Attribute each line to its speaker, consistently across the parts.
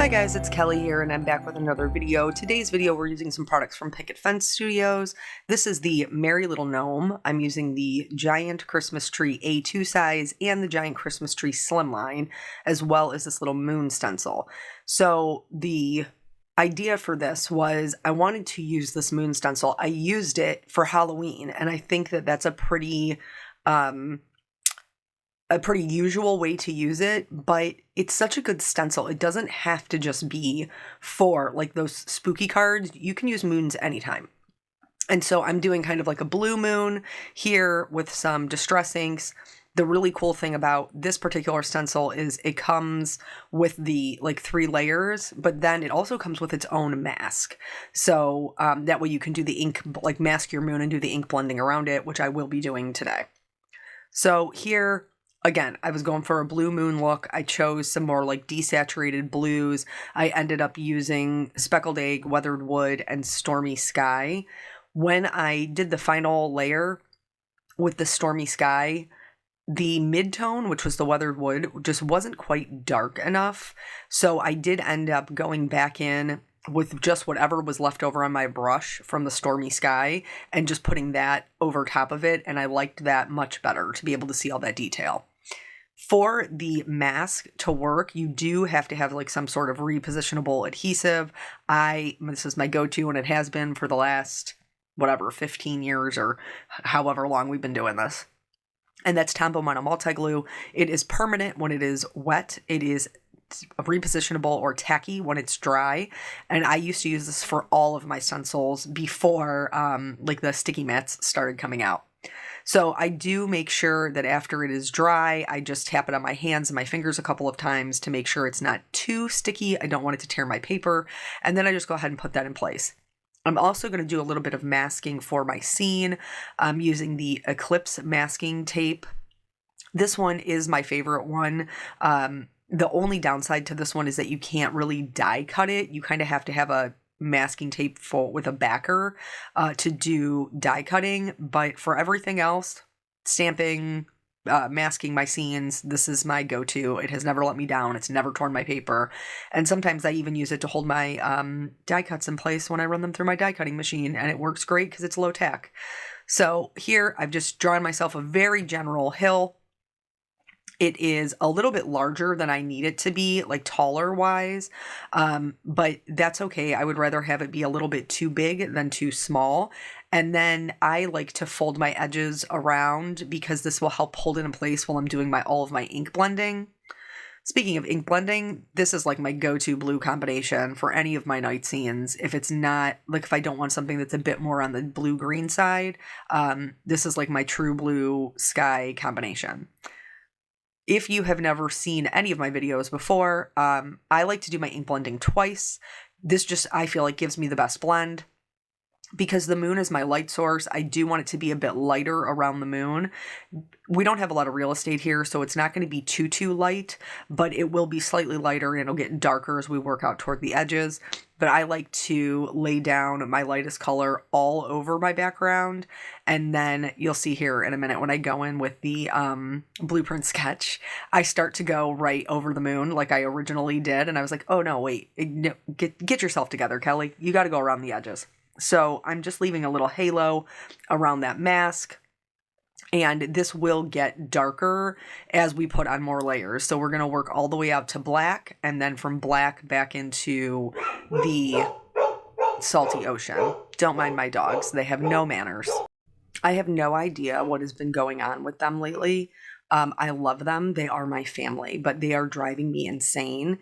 Speaker 1: Hi guys, it's Kelly here and I'm back with another video. Today's video we're using some products from Picket Fence Studios. This is the Merry Little Gnome. I'm using the Giant Christmas Tree A2 size and the Giant Christmas Tree Slimline, as well as this little moon stencil. So the idea for this was I wanted to use this moon stencil. I used it for Halloween and I think that that's a pretty usual way to use it, but it's such a good stencil. It doesn't have to just be for like those spooky cards. You can use moons anytime. And so I'm doing kind of like a blue moon here with some distress inks. The really cool thing about this particular stencil is it comes with the like 3 layers, but then it also comes with its own mask. So that way you can do the ink, like mask your moon and do the ink blending around it, which I will be doing today. So here, again, I was going for a blue moon look. I chose some more like desaturated blues. I ended up using Speckled Egg, Weathered Wood, and Stormy Sky. When I did the final layer with the Stormy Sky, the mid-tone, which was the Weathered Wood, just wasn't quite dark enough. So I did end up going back in with just whatever was left over on my brush from the Stormy Sky and just putting that over top of it. And I liked that much better to be able to see all that detail. For the mask to work, you do have to have like some sort of repositionable adhesive. This is my go-to and it has been for the last, 15 years or however long we've been doing this. And that's Tombow Mono Multi-Glue. It is permanent when it is wet. It is repositionable or tacky when it's dry. And I used to use this for all of my stencils before like the sticky mats started coming out. So I do make sure that after it is dry, I just tap it on my hands and my fingers a couple of times to make sure it's not too sticky. I don't want it to tear my paper. And then I just go ahead and put that in place. I'm also going to do a little bit of masking for my scene. I'm using the Eclipse masking tape. This one is my favorite one. The only downside to this one is that you can't really die cut it. You kind of have to have a masking tape with a backer to do die cutting, but for everything else, stamping, masking my scenes, this is my go-to. It has never let me down. It's never torn my paper, and sometimes I even use it to hold my die cuts in place when I run them through my die cutting machine, and it works great because it's low tech. So here I've just drawn myself a very general hill. It is a little bit larger than I need it to be, like taller wise, but that's okay. I would rather have it be a little bit too big than too small. And then I like to fold my edges around because this will help hold it in place while I'm doing all of my ink blending. Speaking of ink blending, this is like my go-to blue combination for any of my night scenes. If it's not, like if I don't want something that's a bit more on the blue-green side, this is like my true blue sky combination. If you have never seen any of my videos before, I like to do my ink blending twice. This just, I feel like, gives me the best blend. Because the moon is my light source, I do want it to be a bit lighter around the moon. We don't have a lot of real estate here, so it's not going to be too light, but it will be slightly lighter and it'll get darker as we work out toward the edges. But I like to lay down my lightest color all over my background. And then you'll see here in a minute when I go in with the blueprint sketch, I start to go right over the moon like I originally did. And I was like, oh no, wait, get yourself together, Kelly. You got to go around the edges. So I'm just leaving a little halo around that mask. And this will get darker as we put on more layers. So we're going to work all the way out to black and then from black back into the salty ocean. Don't mind my dogs. They have no manners. I have no idea what has been going on with them lately. I love them. They are my family, but they are driving me insane.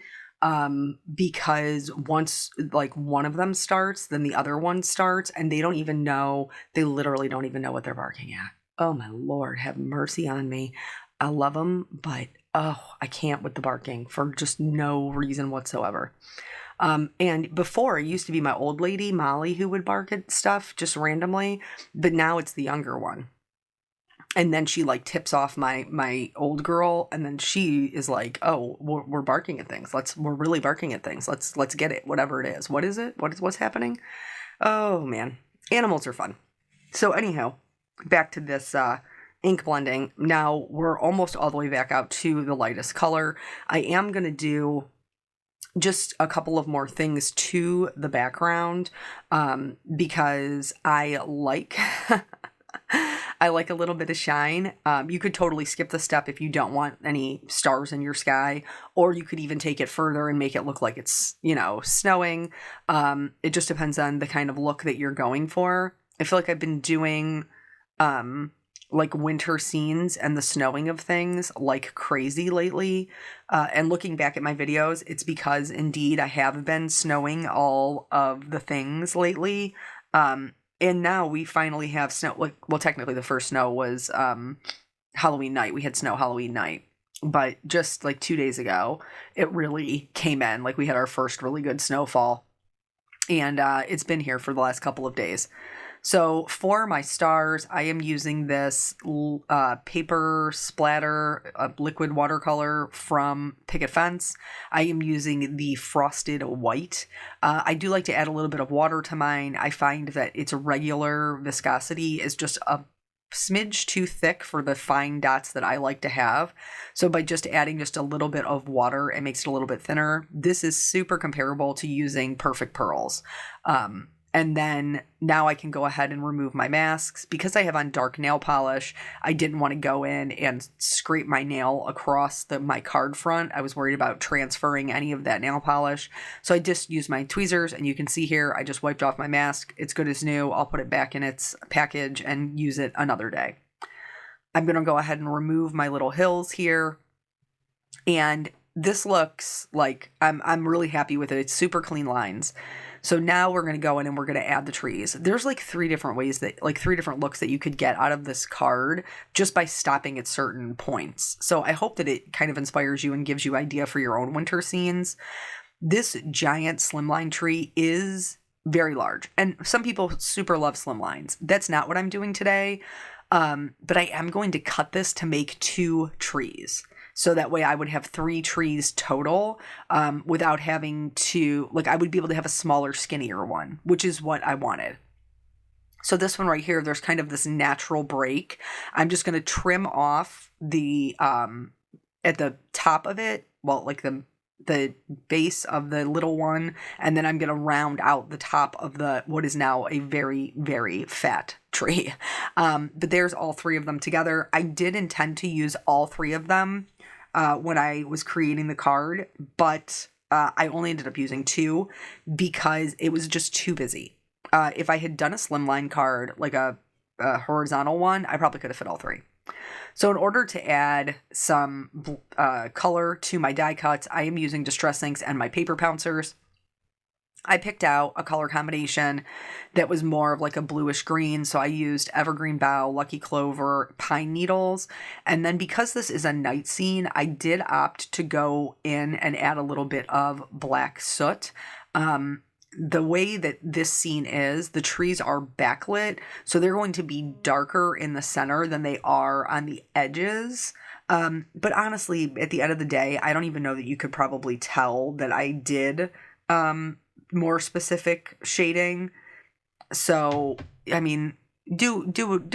Speaker 1: Because once like one of them starts, then the other one starts and they literally don't even know what they're barking at. Oh my Lord, have mercy on me. I love them, but I can't with the barking for just no reason whatsoever. And before it used to be my old lady, Molly, who would bark at stuff just randomly, but now it's the younger one. And then she like tips off my old girl, and then she is like, "Oh, we're barking at things. We're really barking at things. Let's get it. Whatever it is. What is it? What's happening? Oh man, animals are fun." So anyhow, back to this ink blending. Now we're almost all the way back out to the lightest color. I am gonna do just a couple of more things to the background, because I like I like a little bit of shine. You could totally skip the step if you don't want any stars in your sky, or you could even take it further and make it look like it's, snowing. It just depends on the kind of look that you're going for. I feel like I've been doing like winter scenes and the snowing of things like crazy lately. And looking back at my videos, it's because indeed I have been snowing all of the things lately. And now we finally have snow. Well, technically the first snow was Halloween night. We had snow Halloween night. But just like 2 days ago, it really came in. Like we had our first really good snowfall. And it's been here for the last couple of days. So for my stars, I am using this paper splatter liquid watercolor from Picket Fence. I am using the frosted white. I do like to add a little bit of water to mine. I find that its regular viscosity is just a smidge too thick for the fine dots that I like to have. So by just adding just a little bit of water, it makes it a little bit thinner. This is super comparable to using Perfect Pearls. And then now I can go ahead and remove my masks. Because I have on dark nail polish, I didn't want to go in and scrape my nail across my card front. I was worried about transferring any of that nail polish. So I just used my tweezers, and you can see here, I just wiped off my mask. It's good as new. I'll put it back in its package and use it another day. I'm going to go ahead and remove my little hills here. And this looks like I'm really happy with it. It's super clean lines. So now we're going to go in and we're going to add the trees. There's like three different looks that you could get out of this card just by stopping at certain points. So I hope that it kind of inspires you and gives you idea for your own winter scenes. This giant slimline tree is very large, and some people super love slimlines. That's not what I'm doing today. But I am going to cut this to make 2 trees. So that way I would have 3 trees total, without having to, I would be able to have a smaller, skinnier one, which is what I wanted. So this one right here, there's kind of this natural break. I'm just going to trim off the, at the top of it, the base of the little one, and then I'm going to round out the top of what is now a very, very fat tree. But there's all 3 of them together. I did intend to use all 3 of them when I was creating the card, but I only ended up using 2 because it was just too busy. If I had done a slimline card, like a horizontal one, I probably could have fit all 3. So in order to add some color to my die cuts, I am using Distress Inks and my paper pouncers. I picked out a color combination that was more of like a bluish green. So I used Evergreen Bough, Lucky Clover, Pine Needles. And then because this is a night scene, I did opt to go in and add a little bit of black soot. The way that this scene is, the trees are backlit, so they're going to be darker in the center than they are on the edges. But honestly, at the end of the day, I don't even know that you could probably tell that I did more specific shading. So, I mean, do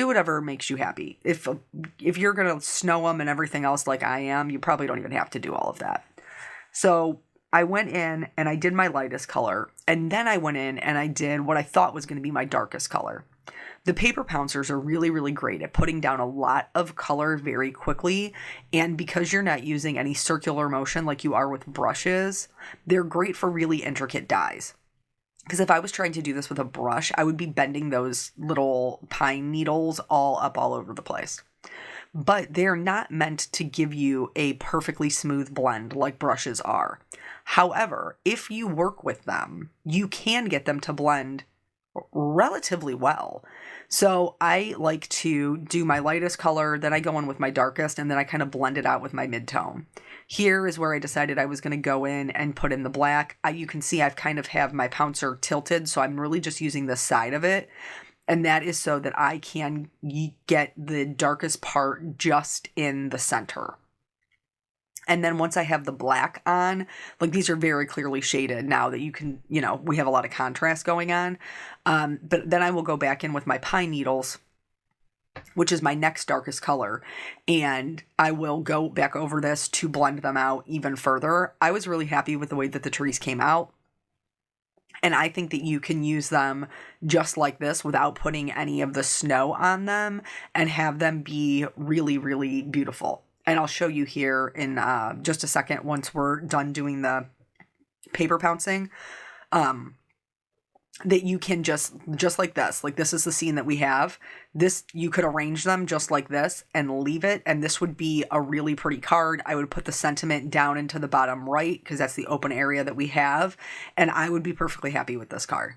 Speaker 1: whatever makes you happy. If you're gonna snow them and everything else like I am, you probably don't even have to do all of that. So I went in and I did my lightest color, and then I went in and I did what I thought was going to be my darkest color. The paper pouncers are really, really great at putting down a lot of color very quickly, and because you're not using any circular motion like you are with brushes, they're great for really intricate dies. Because if I was trying to do this with a brush, I would be bending those little pine needles all over the place. But they're not meant to give you a perfectly smooth blend like brushes are. However, if you work with them, you can get them to blend relatively well. So I like to do my lightest color, then I go in with my darkest, and then I kind of blend it out with my mid-tone. Here is where I decided I was going to go in and put in the black. You can see I've kind of have my pouncer tilted, so I'm really just using the side of it. And that is so that I can get the darkest part just in the center. And then once I have the black on, these are very clearly shaded now that you can, we have a lot of contrast going on. But then I will go back in with my pine needles which is my next darkest color. And I will go back over this to blend them out even further. I was really happy with the way that the trees came out. And I think that you can use them just like this without putting any of the snow on them and have them be really, really beautiful. And I'll show you here in just a second once we're done doing the paper pouncing. That you can just like this is the scene that we have. This, you could arrange them just like this and leave it, and this would be a really pretty card. I would put the sentiment down into the bottom right because that's the open area that we have, and I would be perfectly happy with this card.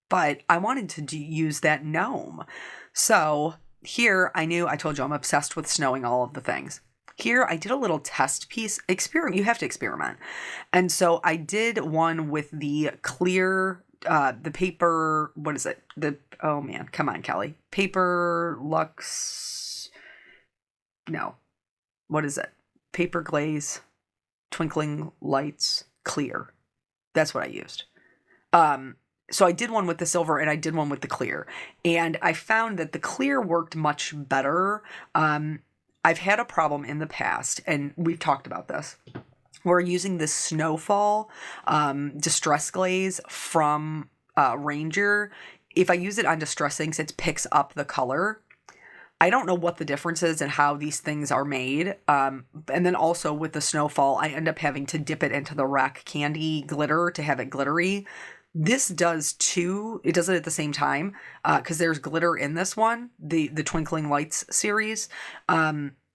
Speaker 1: But I wanted to use that gnome. So here, I told you I'm obsessed with snowing all of the things. Here, I did a little test piece. You have to experiment. And so I did one with the clear, the paper, what is it? Oh man, come on, Kelly. Paper Lux, no. What is it? Paper Glaze, Twinkling Lights, Clear. That's what I used. So I did one with the silver and I did one with the clear. And I found that the clear worked much better. I've had a problem in the past, and we've talked about this. We're using this Snowfall Distress Glaze from Ranger. If I use it on Distress Inks, it picks up the color. I don't know what the difference is and how these things are made. And then also with the Snowfall, I end up having to dip it into the Rock Candy glitter to have it glittery. This does too. It does it at the same time because there's glitter in this one, the Twinkling Lights series.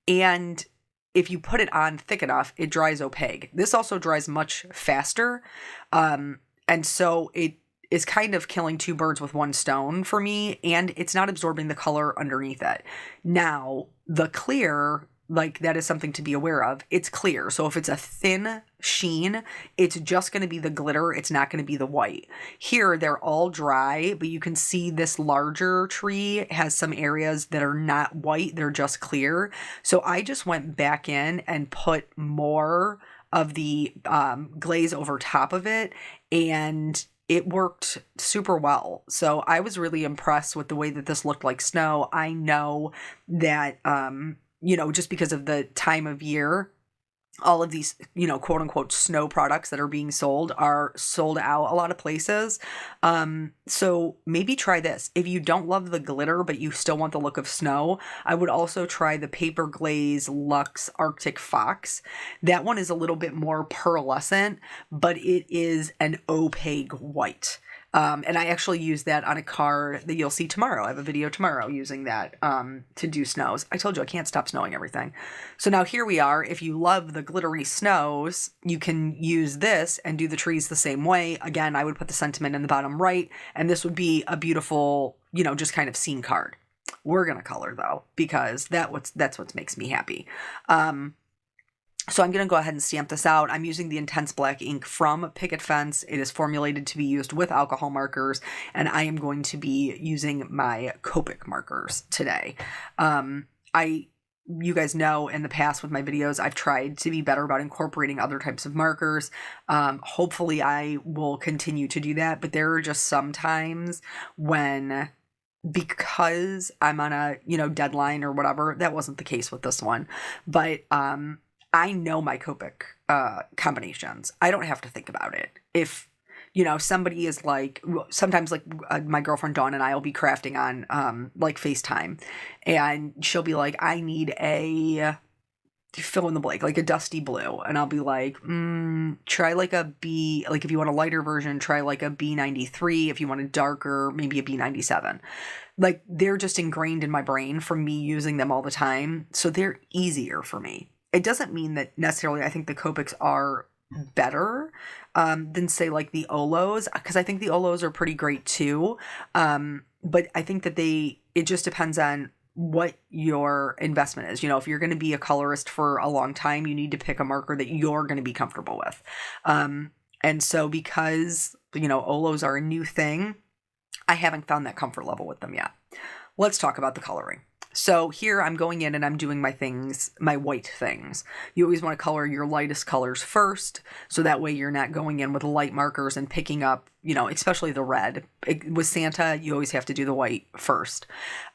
Speaker 1: And if you put it on thick enough, it dries opaque. This also dries much faster. And so it is kind of killing two birds with one stone for me, and it's not absorbing the color underneath it. Now, the clear, like, that is something to be aware of. It's clear. So if it's a thin sheen, it's just going to be the glitter. It's not going to be the white. Here, they're all dry, but you can see this larger tree has some areas that are not white. They're just clear. So I just went back in and put more of the glaze over top of it, and it worked super well. So I was really impressed with the way that this looked like snow. I know that, just because of the time of year, all of these, quote unquote snow products that are being sold are sold out a lot of places. So maybe try this. If you don't love the glitter, but you still want the look of snow, I would also try the Paper Glaze Luxe Arctic Fox. That one is a little bit more pearlescent, but it is an opaque white. And I actually use that on a card that you'll see tomorrow. I have a video tomorrow using that to do snows. I told you I can't stop snowing everything. So now here we are. If you love the glittery snows, you can use this and do the trees the same way. Again, I would put the sentiment in the bottom right, and this would be a beautiful, just kind of scene card. We're going to color, though, because that's what makes me happy. So I'm going to go ahead and stamp this out. I'm using the Intense Black ink from Picket Fence. It is formulated to be used with alcohol markers, and I am going to be using my Copic markers today. You guys know in the past with my videos, I've tried to be better about incorporating other types of markers. Hopefully I will continue to do that, but there are just some times when, because I'm on a, deadline or whatever, that wasn't the case with this one, but, I know my Copic combinations. I don't have to think about it. If, somebody is like, sometimes like my girlfriend Dawn and I will be crafting on like FaceTime, and she'll be like, I need a fill in the blank, like a dusty blue. And I'll be like, try like a B, like if you want a lighter version, try like a B93. If you want a darker, maybe a B97. Like, they're just ingrained in my brain from me using them all the time. So they're easier for me. It doesn't mean that necessarily I think the Copics are better than, say, like the Olos, because I think the Olos are pretty great too. But I think that it just depends on what your investment is. If you're going to be a colorist for a long time, you need to pick a marker that you're going to be comfortable with. And so because, Olos are a new thing, I haven't found that comfort level with them yet. Let's talk about the coloring. So here I'm going in and I'm doing my things, my white things. You always want to color your lightest colors first, so that way you're not going in with light markers and picking up, especially the red. With Santa, you always have to do the white first.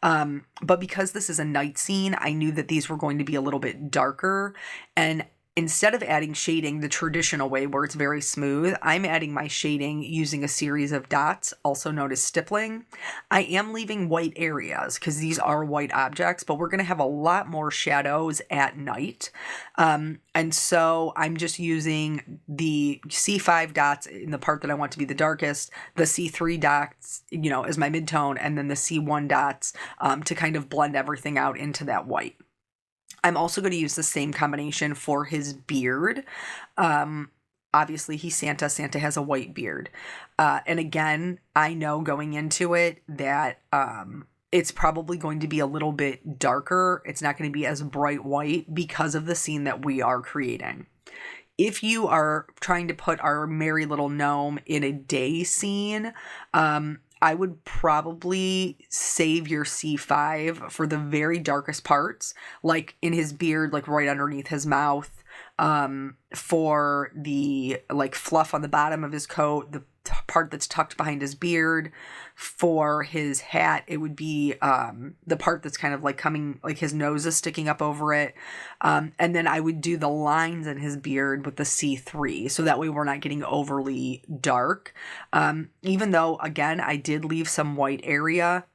Speaker 1: But because this is a night scene, I knew that these were going to be a little bit darker, and instead of adding shading the traditional way where it's very smooth, I'm adding my shading using a series of dots, also known as stippling. I am leaving white areas because these are white objects, but we're going to have a lot more shadows at night. And so I'm just using the C5 dots in the part that I want to be the darkest, the C3 dots, as my midtone, and then the C1 dots to kind of blend everything out into that white. I'm also going to use the same combination for his beard. Obviously, he's Santa. Santa has a white beard. And again, I know going into it that it's probably going to be a little bit darker. It's not going to be as bright white because of the scene that we are creating. If you are trying to put our merry little gnome in a day scene, I would probably save your C5 for the very darkest parts, like in his beard, like right underneath his mouth, for the like fluff on the bottom of his coat, the part that's tucked behind his beard. For his hat, it would be the part that's kind of like coming, like his nose is sticking up over it. And then I would do the lines in his beard with the C3, so that way we're not getting overly dark. Even though, again, I did leave some white area,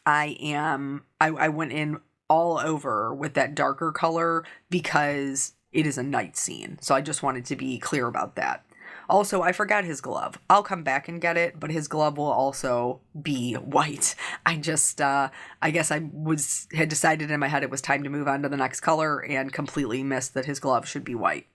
Speaker 1: I went in all over with that darker color because it is a night scene. So I just wanted to be clear about that. Also, I forgot his glove. I'll come back and get it, but his glove will also be white. I guess I had decided in my head it was time to move on to the next color and completely missed that his glove should be white.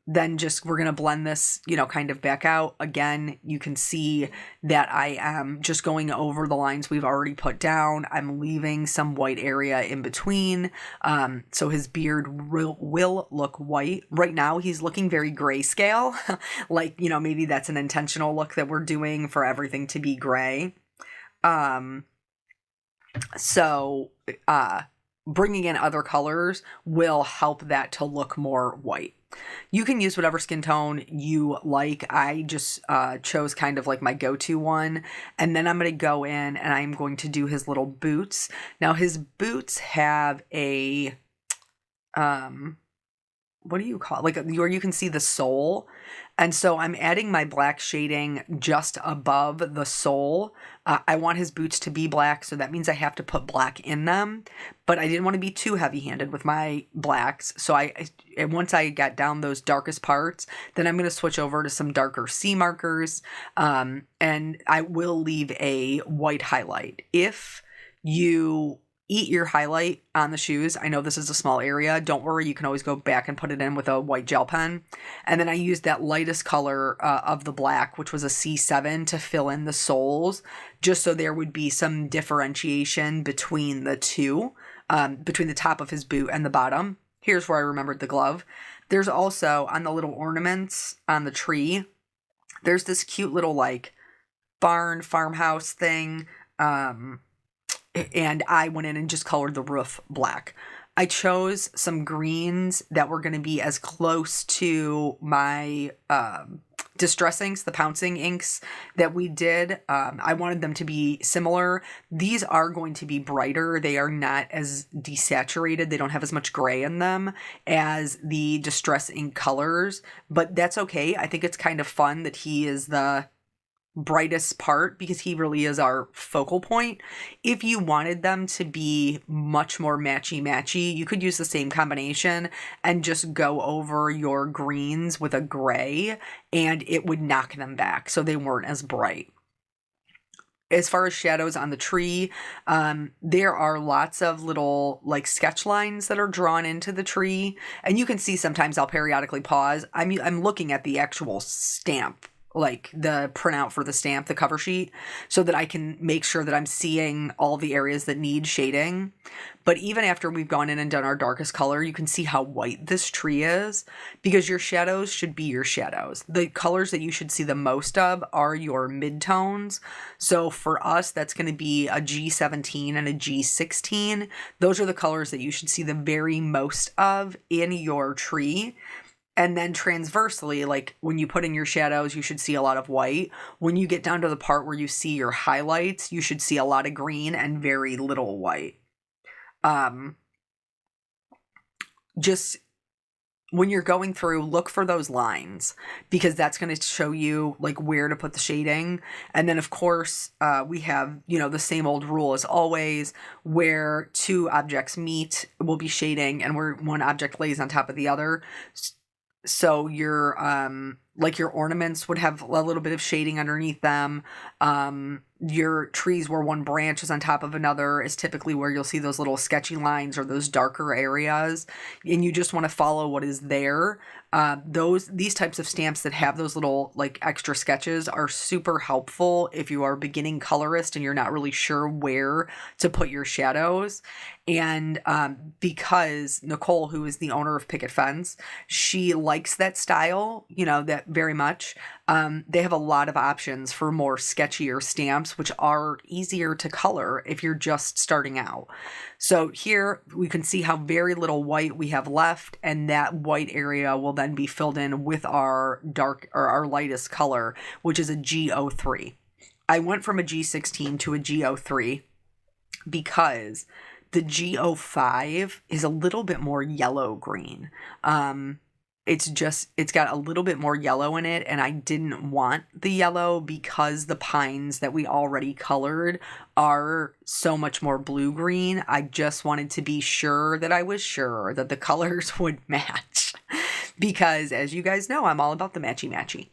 Speaker 1: Then we're going to blend this, kind of back out. Again, you can see that I am just going over the lines we've already put down. I'm leaving some white area in between. So his beard will look white. Right now, he's looking very grayscale. Like, maybe that's an intentional look that we're doing for everything to be gray. So bringing in other colors will help that to look more white. You can use whatever skin tone you like. I just chose kind of like my go-to one. And then I'm going to go in and I'm going to do his little boots. Now his boots have a, what do you call it? Like where you can see the sole. And so I'm adding my black shading just above the sole. I want his boots to be black, so that means I have to put black in them. But I didn't want to be too heavy-handed with my blacks. So once I got down those darkest parts, then I'm going to switch over to some darker C markers. And I will leave a white highlight. If you eat your highlight on the shoes, I know this is a small area. Don't worry, you can always go back and put it in with a white gel pen. And then I used that lightest color of the black, which was a C7, to fill in the soles, just so there would be some differentiation between the two, between the top of his boot and the bottom. Here's where I remembered the glove. There's also, on the little ornaments on the tree, there's this cute little like farmhouse thing. And I went in and just colored the roof black. I chose some greens that were going to be as close to my Distress inks, the pouncing inks that we did. I wanted them to be similar. These are going to be brighter. They are not as desaturated. They don't have as much gray in them as the Distress ink colors, but that's okay. I think it's kind of fun that he is the brightest part because he really is our focal point. If you wanted them to be much more matchy, you could use the same combination and just go over your greens with a gray and it would knock them back so they weren't as bright. As far as shadows on the tree, there are lots of little like sketch lines that are drawn into the tree, and you can see sometimes I'll periodically pause. I'm looking at the actual stamp, like the printout for the stamp, the cover sheet, so that I can make sure that I'm seeing all the areas that need shading. But even after we've gone in and done our darkest color, you can see how white this tree is, because your shadows should be your shadows. The colors that you should see the most of are your midtones. So for us, that's going to be a G17 and a G16. Those are the colors that you should see the very most of in your tree. And then transversely, like when you put in your shadows, you should see a lot of white. When you get down to the part where you see your highlights, you should see a lot of green and very little white. Just when you're going through, look for those lines, because that's going to show you like where to put the shading. And then of course, we have, the same old rule as always, where two objects meet will be shading, and where one object lays on top of the other. So your your ornaments would have a little bit of shading underneath them. Your trees where one branch is on top of another is typically where you'll see those little sketchy lines or those darker areas, and you just want to follow what is there. These types of stamps that have those little like extra sketches are super helpful if you are a beginning colorist and you're not really sure where to put your shadows. And because Nicole, who is the owner of Picket Fence, she likes that style, that very much. They have a lot of options for more sketchier stamps, which are easier to color if you're just starting out. So here we can see how very little white we have left, and that white area will then be filled in with our dark or our lightest color, which is a G03. I went from a G16 to a G03 because the G05 is a little bit more yellow green. It's got a little bit more yellow in it, and I didn't want the yellow because the pines that we already colored are so much more blue-green. I just wanted to be sure that I was sure that the colors would match, because as you guys know, I'm all about the matchy-matchy.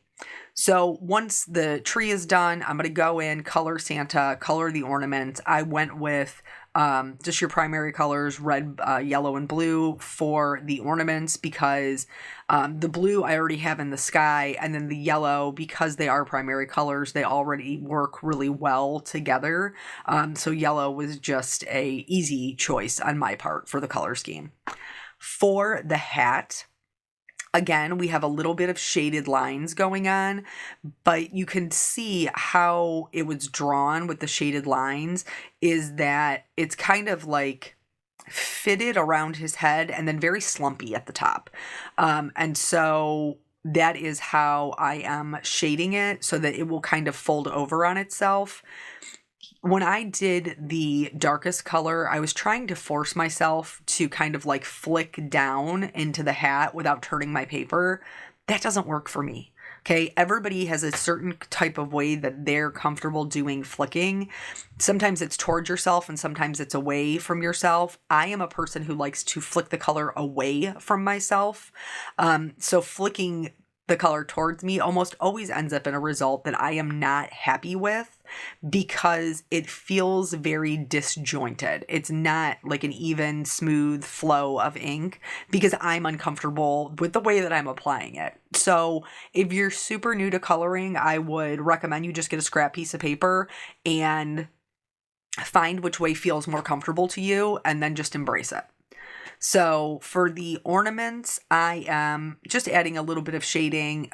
Speaker 1: So once the tree is done, I'm going to go in, color Santa, color the ornaments. I went with just your primary colors, red, yellow, and blue for the ornaments, because the blue I already have in the sky, and then the yellow, because they are primary colors, they already work really well together. So yellow was just a easy choice on my part for the color scheme. For the hat, again, we have a little bit of shaded lines going on, but you can see how it was drawn with the shaded lines is that it's kind of like fitted around his head and then very slumpy at the top. And so that is how I am shading it, so that it will kind of fold over on itself. When I did the darkest color, I was trying to force myself to kind of like flick down into the hat without turning my paper. That doesn't work for me. Okay, everybody has a certain type of way that they're comfortable doing flicking. Sometimes it's towards yourself and sometimes it's away from yourself. I am a person who likes to flick the color away from myself. So flicking the color towards me almost always ends up in a result that I am not happy with, because it feels very disjointed. It's not like an even, smooth flow of ink, because I'm uncomfortable with the way that I'm applying it. So if you're super new to coloring, I would recommend you just get a scrap piece of paper and find which way feels more comfortable to you, and then just embrace it. So for the ornaments, I am just adding a little bit of shading.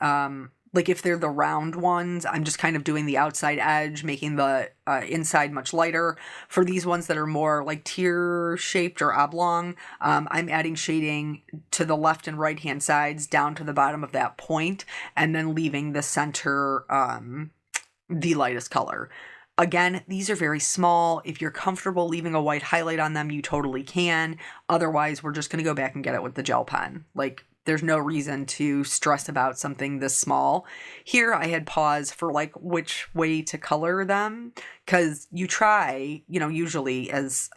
Speaker 1: Like if they're the round ones, I'm just kind of doing the outside edge, making the inside much lighter. For these ones that are more like tear shaped or oblong, I'm adding shading to the left and right hand sides down to the bottom of that point, and then leaving the center the lightest color. Again, these are very small. If you're comfortable leaving a white highlight on them, you totally can. Otherwise, we're just going to go back and get it with the gel pen. Like, there's no reason to stress about something this small. Here, I had pause for like which way to color them, because you try, usually as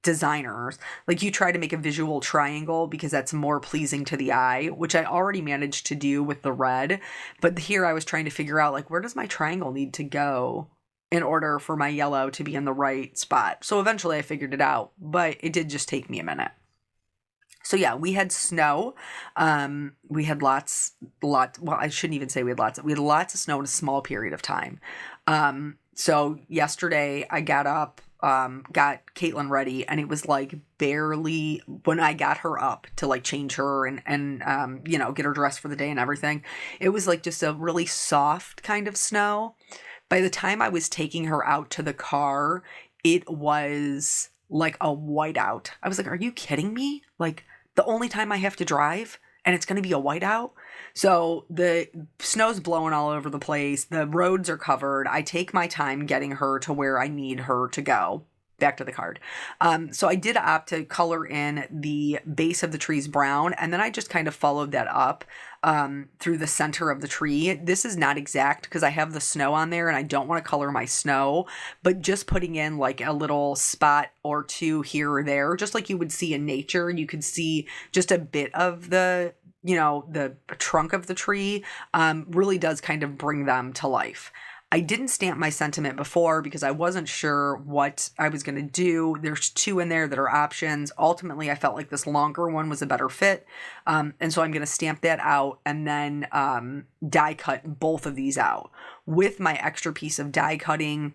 Speaker 1: designers, like you try to make a visual triangle because that's more pleasing to the eye, which I already managed to do with the red. But here I was trying to figure out, like, where does my triangle need to go in order for my yellow to be in the right spot. So eventually I figured it out, but it did just take me a minute. So yeah, we had snow. We had well, I shouldn't even say we had lots. We had lots of snow in a small period of time. So yesterday I got up, got Caitlin ready, and it was like barely when I got her up to like change her and get her dressed for the day and everything. It was like just a really soft kind of snow. By the time I was taking her out to the car, it was like a whiteout. I was like, are you kidding me? Like, the only time I have to drive and it's going to be a whiteout? So the snow's blowing all over the place. The roads are covered. I take my time getting her to where I need her to go. Back to the card. So I did opt to color in the base of the trees brown, and then I just kind of followed that up through the center of the tree. This is not exact because I have the snow on there and I don't want to color my snow, but just putting in like a little spot or two here or there, just like you would see in nature. You could see just a bit of the trunk of the tree really does kind of bring them to life. I didn't stamp my sentiment before because I wasn't sure what I was going to do. There's two in there that are options. Ultimately, I felt like this longer one was a better fit. And so I'm going to stamp that out and then die cut both of these out. With my extra piece of die cutting,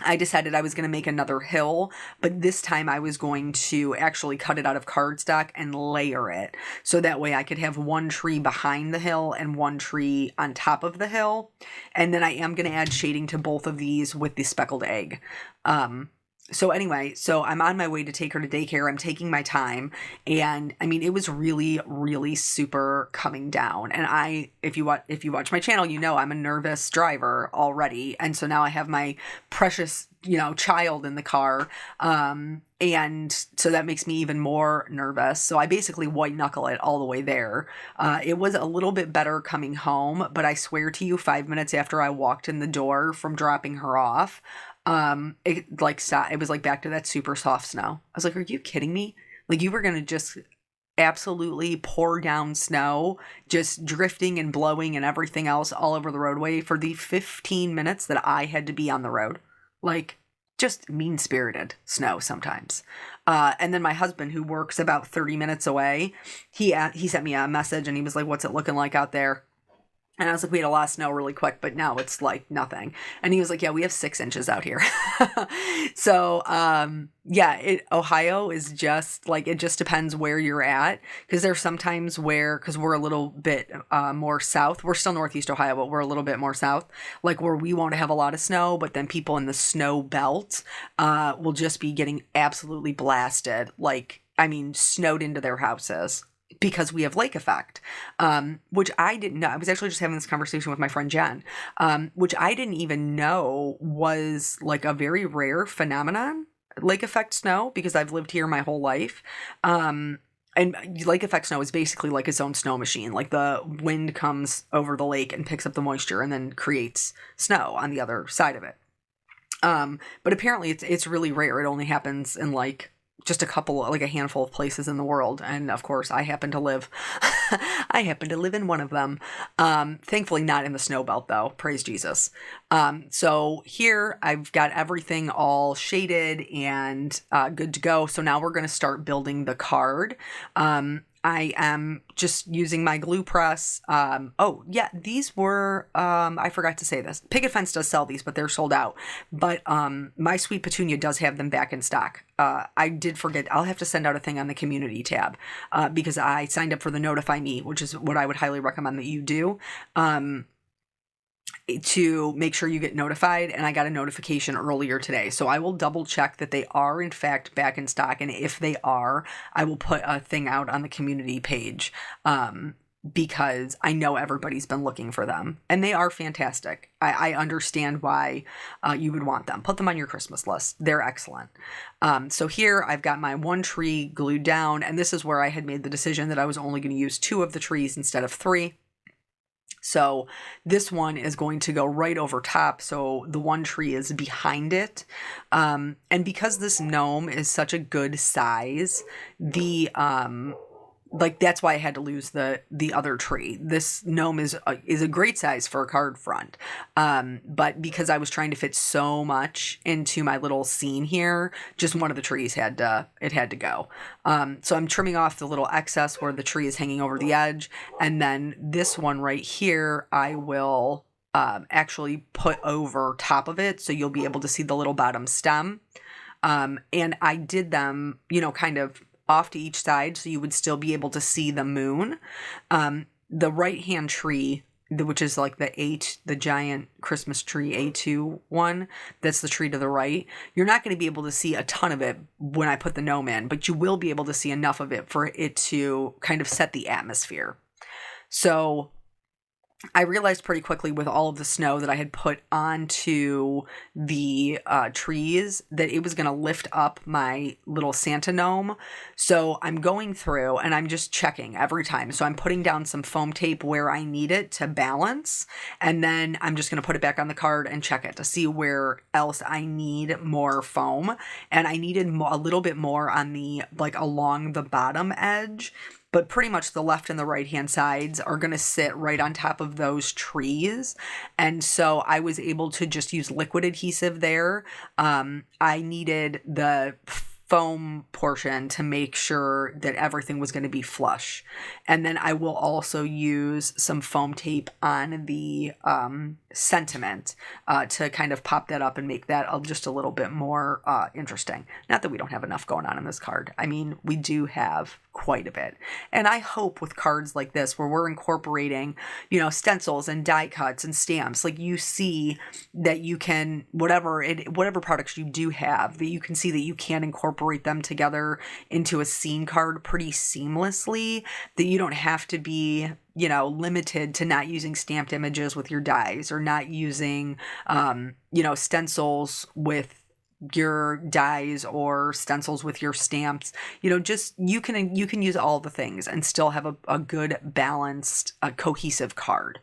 Speaker 1: I decided I was going to make another hill, but this time I was going to actually cut it out of cardstock and layer it. So that way I could have one tree behind the hill and one tree on top of the hill. And then I am going to add shading to both of these with the speckled egg. So anyway, so I'm on my way to take her to daycare. I'm taking my time. And I mean, it was really, really super coming down. And if you watch my channel, you know I'm a nervous driver already. And so now I have my precious, child in the car. And so that makes me even more nervous. So I basically white knuckle it all the way there. It was a little bit better coming home, but I swear to you, 5 minutes after I walked in the door from dropping her off, it like stopped. It was like back to that super soft snow. I was like, are you kidding me? Like you were going to just absolutely pour down snow, just drifting and blowing and everything else all over the roadway for the 15 minutes that I had to be on the road. Like just mean-spirited snow sometimes. And then my husband, who works about 30 minutes away, he sent me a message and he was like, what's it looking like out there? And I was like, we had a lot of snow really quick, but now it's like nothing. And he was like, yeah, we have 6 inches out here. So, Ohio is just like, it just depends where you're at. Cause there's sometimes because we're a little bit more south, we're still Northeast Ohio, but we're a little bit more south, like where we won't have a lot of snow, but then people in the snow belt will just be getting absolutely blasted. Like, I mean, snowed into their houses. Because we have lake effect, which I didn't know. I was actually just having this conversation with my friend Jen, which I didn't even know was like a very rare phenomenon, lake effect snow, because I've lived here my whole life. And lake effect snow is basically like its own snow machine. Like the wind comes over the lake and picks up the moisture and then creates snow on the other side of it. But apparently it's really rare. It only happens in like just a handful of places in the world. And of course I happen to live in one of them. Thankfully not in the snow belt though. Praise Jesus. So here I've got everything all shaded and good to go. So now we're going to start building the card. I am just using my glue press. These were, I forgot to say this. Picket Fence does sell these, but they're sold out. But My Sweet Petunia does have them back in stock. I did forget. I'll have to send out a thing on the community tab because I signed up for the Notify Me, which is what I would highly recommend that you do. To make sure you get notified, and I got a notification earlier today. So I will double check that they are in fact back in stock, and if they are, I will put a thing out on the community page because I know everybody's been looking for them, and they are fantastic. I understand why you would want them. Put them on your Christmas list. They're excellent. So here I've got my one tree glued down, and this is where I had made the decision that I was only going to use 2 of the trees instead of 3. So this one is going to go right over top. So the one tree is behind it. And because this gnome is such a good size, the like that's why I had to lose the other tree. This gnome is a great size for a card front, but because I was trying to fit so much into my little scene here, just one of the trees had to go. So I'm trimming off the little excess where the tree is hanging over the edge, and then this one right here I will actually put over top of it, so you'll be able to see the little bottom stem. And I did them, kind of off to each side, so you would still be able to see the moon. The right-hand tree, which is like the giant Christmas tree A2 one, that's the tree to the right. You're not going to be able to see a ton of it when I put the gnome in, but you will be able to see enough of it for it to kind of set the atmosphere. So I realized pretty quickly with all of the snow that I had put onto the trees that it was going to lift up my little Santa gnome. So I'm going through and I'm just checking every time. So I'm putting down some foam tape where I need it to balance. And then I'm just going to put it back on the card and check it to see where else I need more foam. And I needed a little bit more on the, like, along the bottom edge. But pretty much the left and the right hand sides are going to sit right on top of those trees. And so I was able to just use liquid adhesive there. I needed the foam portion to make sure that everything was going to be flush. And then I will also use some foam tape on the sentiment to kind of pop that up and make that just a little bit more interesting. Not that we don't have enough going on in this card. I mean, we do have quite a bit. And I hope with cards like this, where we're incorporating, stencils and die cuts and stamps, like you see that you can, whatever products you do have, that you can see that you can incorporate them together into a scene card pretty seamlessly, that you don't have to be limited to not using stamped images with your dies, or not using, stencils with your dies, or stencils with your stamps. Just you can use all the things and still have a good, balanced, cohesive card.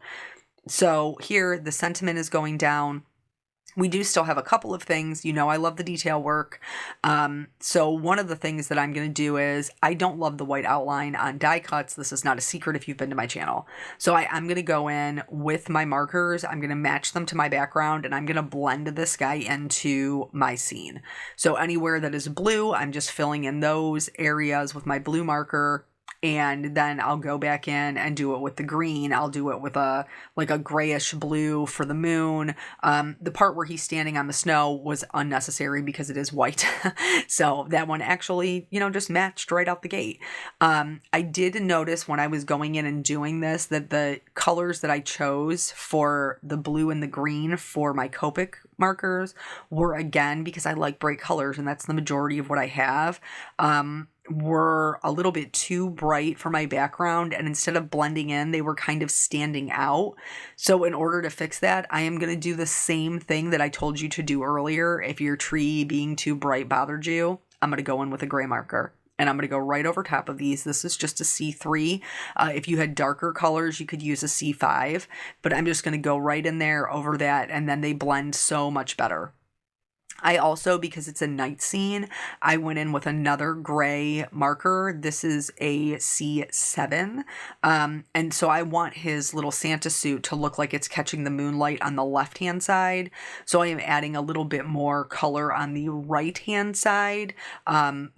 Speaker 1: So here the sentiment is going down. We do still have a couple of things. I love the detail work. So one of the things that I'm going to do is, I don't love the white outline on die cuts. This is not a secret if you've been to my channel. So I'm going to go in with my markers. I'm going to match them to my background, and I'm going to blend this guy into my scene. So anywhere that is blue, I'm just filling in those areas with my blue marker. And then I'll go back in and do it with the green. I'll do it with a grayish blue for the moon. The part where he's standing on the snow was unnecessary because it is white. So that one actually, just matched right out the gate. I did notice when I was going in and doing this that the colors that I chose for the blue and the green for my Copic markers were, again, because I like bright colors and that's the majority of what I have, were a little bit too bright for my background, and instead of blending in, they were kind of standing out. So in order to fix that, I am going to do the same thing that I told you to do earlier. If your tree being too bright bothered you, I'm going to go in with a gray marker. And I'm going to go right over top of these. This is just a C3. If you had darker colors, you could use a C5. But I'm just going to go right in there over that, and then they blend so much better. I also, because it's a night scene, I went in with another gray marker. This is a C7. And so I want his little Santa suit to look like it's catching the moonlight on the left-hand side. So I am adding a little bit more color on the right-hand side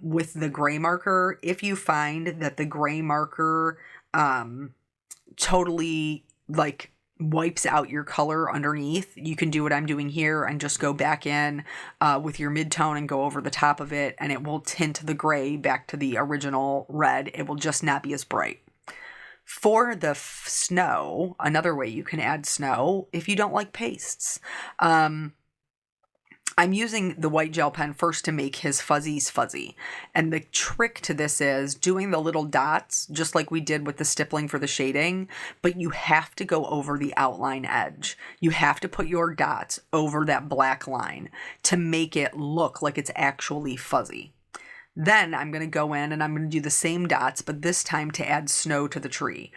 Speaker 1: with the gray marker. If you find that the gray marker totally, wipes out your color underneath, you can do what I'm doing here and just go back in with your mid-tone and go over the top of it, and it will tint the gray back to the original red. It will just not be as bright. For the snow, another way you can add snow if you don't like pastes. I'm using the white gel pen first to make his fuzzies fuzzy. And the trick to this is doing the little dots, just like we did with the stippling for the shading, but you have to go over the outline edge. You have to put your dots over that black line to make it look like it's actually fuzzy. Then I'm going to go in and I'm going to do the same dots, but this time to add snow to the tree.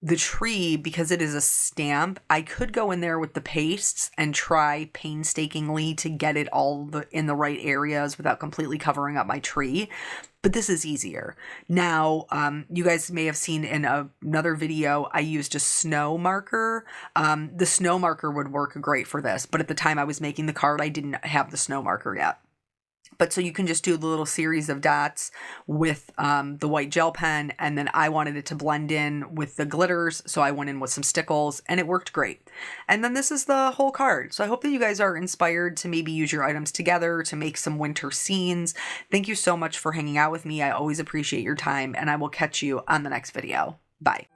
Speaker 1: the tree, because it is a stamp, I could go in there with the pastes and try painstakingly to get it all in the right areas without completely covering up my tree. But this is easier. Now, you guys may have seen in another video, I used a snow marker. The snow marker would work great for this, but at the time I was making the card, I didn't have the snow marker yet. But so you can just do the little series of dots with the white gel pen, and then I wanted it to blend in with the glitters, so I went in with some stickles, and it worked great. And then this is the whole card. So I hope that you guys are inspired to maybe use your items together to make some winter scenes. Thank you so much for hanging out with me. I always appreciate your time, and I will catch you on the next video. Bye.